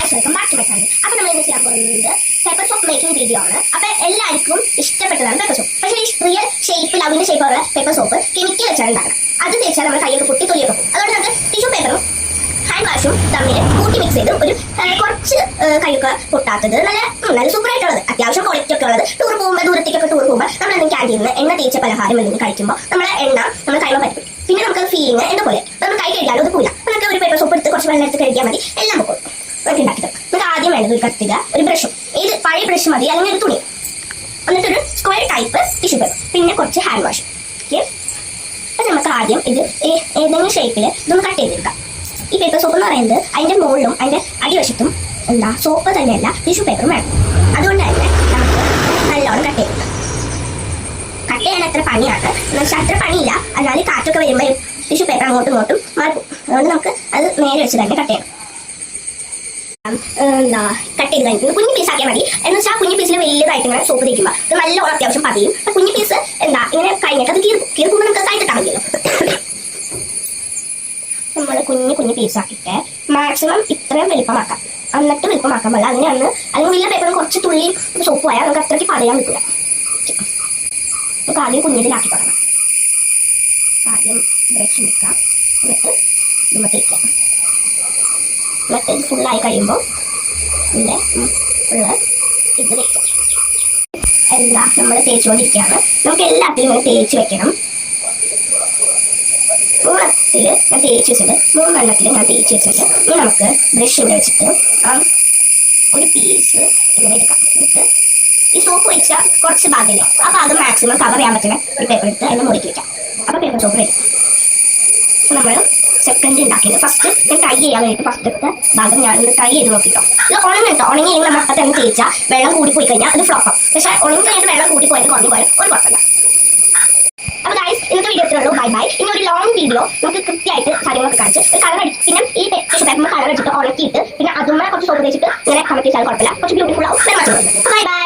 Guys, welcome back to my channel. അപ്പോൾ നമ്മൾ ഇന്ന് ചെയ്യാൻ പോകുന്നത് പേപ്പർ സോപ്പ് മേക്കിംഗ് വീഡിയോ ആണ്. അപ്പോൾ എല്ലാവർക്കും ഇഷ്ടപ്പെട്ടതാണ് പേപ്പർ സോപ്പ്. പക്ഷേ ഈ റിയൽ ഷേപ്പ്, ലവിന്റെ ഷേപ്പുള്ള പേപ്പർ സോപ്പ് കെമിക്കൽ വെച്ചാണ് ഉണ്ടാക്കണം. അത് തേച്ചാൽ നമ്മൾ കൈയൊക്കെ പൊട്ടി തൊലിയൊക്കെ പോകും. അതുകൊണ്ട് നമുക്ക് ടിഷ്യൂ പേപ്പറും ഹാൻഡ് വാഷും തമ്മിൽ കൂട്ടി മിക്സ് ചെയ്ത് ഒരു കുറച്ച് കൈയൊക്കെ പൊട്ടാത്തത് നല്ല സൂപ്പർ ആയിട്ടുള്ളത്, അത്യാവശ്യം ക്വാളിറ്റി ഒക്കെ ഉള്ളത്, ടൂർ പോകുമ്പോൾ ദൂരത്തേക്കൊക്കെ ടൂർ പോകുമ്പോൾ നമ്മൾ എന്തെങ്കിലും ക്യാൻറ്റീനിൽ നിന്ന് എണ്ണ തേച്ച പലഹാരം എന്തെങ്കിലും കഴിക്കുമ്പോൾ നമ്മളെ എണ്ണ നമ്മൾ കൈമ പറ്റും. പിന്നെ നമുക്ക് ഫീലിംഗ് എന്തോ പോലെ നമ്മൾ കൈ കഴുകിയാലും അത് പോയില്ല. നമുക്ക് ഒരു പേപ്പർ സോപ്പ് എടുത്ത് കുറച്ച് വെള്ളം എടുത്ത് കഴുകിയാൽ മതി, എല്ലാം പൊക്കും. നമുക്ക് ഉണ്ടാക്കിയത് നമുക്ക് ആദ്യം വേണ്ടത് ഒരു കത്തിക, ഒരു ബ്രഷും, ഏത് പഴയ ബ്രഷ് മതി, അല്ലെങ്കിൽ ഒരു തുണി, എന്നിട്ടൊരു സ്ക്വയർ ടൈപ്പ് ടിഷ്യൂ പേപ്പർ, പിന്നെ കുറച്ച് ഹാൻഡ് വാഷ്. ഓക്കെ, അപ്പം നമുക്ക് ആദ്യം ഇത് ഏതെങ്കിലും ഷേപ്പിൽ ഇതൊന്ന് കട്ട് ചെയ്തെടുക്കാം. ഈ പേപ്പർ സോപ്പ് എന്ന് പറയുന്നത് അതിൻ്റെ മുകളിലും അതിൻ്റെ അടിവശത്തും സോപ്പ് തന്നെയല്ല ടിഷ്യൂ പേപ്പറും വേണം. അതുകൊണ്ട് തന്നെ നമുക്ക് നല്ലോണം കട്ട് ചെയ്യും. കട്ട് ചെയ്യാൻ അത്ര പണിയാണ്, പക്ഷെ അത്ര പണിയില്ല. എന്നാൽ കാറ്റൊക്കെ വരുമ്പോൾ ടിഷ്യൂ പേപ്പർ അങ്ങോട്ടും ഇങ്ങോട്ടും മാറും. അതുകൊണ്ട് നമുക്ക് അത് നേരെ വെച്ച് തന്നെ കട്ട് ചെയ്യണം. കട്ട് ചെയ്ത് കഴിഞ്ഞിട്ട് കുഞ്ഞു പീസ് ആക്കിയാൽ മതി. എന്ന് വെച്ചാൽ കുഞ്ഞു പീസിൽ വലിയതായിട്ട് ഇങ്ങനെ സോപ്പ് തേക്കുമ്പോൾ അത് നല്ലോണം അത്യാവശ്യം പതിയും. കുഞ്ഞു പീസ് ഇങ്ങനെ കഴിഞ്ഞിട്ട് അത് കീർക്കുമ്പോൾ നമുക്ക് കൈത്തിട്ടാൽ മതിയല്ലോ. നമ്മൾ കുഞ്ഞു പീസാക്കിയിട്ട് മാക്സിമം ഇത്രയും വലിപ്പമാക്കാം. എന്നിട്ട് വലിപ്പമാക്കാൻ പാടില്ല. അങ്ങനെയാണ്, അല്ലെങ്കിൽ വലിയ പേപ്പറിൽ കുറച്ച് തുള്ളി സോപ്പ് പോയാൽ നമുക്ക് അത്രയ്ക്ക് പറയാൻ പറ്റില്ല. നമുക്ക് ആദ്യം കുഞ്ഞിലാക്കി തുടങ്ങാം. ആദ്യം ബ്രഷ് വെക്കാം, എന്നിട്ട് ഇതുമ്മ തേക്കാം. എന്നിട്ട് ഇത് ഫുള്ളായി കഴിയുമ്പോൾ ഇതിൻ്റെ ഫുള്ള് ഇത് വെക്കാം. എല്ലാം നമ്മൾ തേച്ചുകൊണ്ടിരിക്കുകയാണ്. നമുക്ക് എല്ലാത്തിലും ഇങ്ങനെ തേച്ച് വെക്കണം. മൂന്നെണ്ണത്തിൽ ഞാൻ തേച്ച് വെച്ചിട്ട് ഞാൻ തേച്ച് വെച്ചിട്ട് ഇനി നമുക്ക് ബ്രഷ് ഇവിടെ വെച്ചിട്ട് ഒരു പീസ് ഇങ്ങനെ എടുക്കാം. എന്നിട്ട് ഈ സോപ്പ് വെച്ച കുറച്ച് ഭാഗമില്ലേ, ആ ഭാഗം മാക്സിമം കവർ ചെയ്യാൻ പറ്റുന്ന ഒരു പേപ്പർ എടുത്ത് അതിന് മുറിക്ക് വെക്കാം. അപ്പോൾ പേപ്പർ സോപ്പ് വരും. നമ്മൾ സെക്കൻഡ് ഉണ്ടാക്കിയത് ഫസ്റ്റ് ഞാൻ ട്രൈ ചെയ്യാൻ വേണ്ടിയിട്ട് ഫസ്റ്റ് എടുത്ത ഭാഗം ഞാനൊന്ന് ട്രൈ ചെയ്ത് നോക്കിട്ടോ. ഇത് ഉണങ്ങിട്ടോ, ഉണങ്ങിയെങ്കിൽ നമ്മൾ അപ്പം തന്നെ തേച്ചാൽ വെള്ളം കൂടി പോയി കഴിഞ്ഞാൽ അത് ഫ്ലോപ്പാവും. പക്ഷേ ഉണങ്ങി കഴിഞ്ഞിട്ട് വെള്ളം കൂടി പോയത് കുറഞ്ഞു പോയാലും ഒരു കുഴപ്പമില്ല. അപ്പോൾ ഗൈസ്, ഇന്നത്തെ വീഡിയോ ഇത്രയുള്ളൂ. Bye bye. ഇനി ഒരു ലോങ് വീഡിയോ നമുക്ക് കൃത്യമായിട്ട് കാര്യങ്ങളൊക്കെ കാണിച്ച് ഒരു കളർ അടിച്ച്, പിന്നെ ഈ ടിഷ്യൂ പേപ്പർ കളർ അടിച്ചിട്ട് ഉണക്കിയിട്ട് പിന്നെ അതുമ്മ കുറച്ച് സോപ്പ് തേച്ചിട്ട് ഇങ്ങനെ കമന്റ് ചെയ്താൽ കുഴപ്പമില്ല. കുറച്ച് ബ്യൂട്ടിഫുൾ ആവും. Bye bye.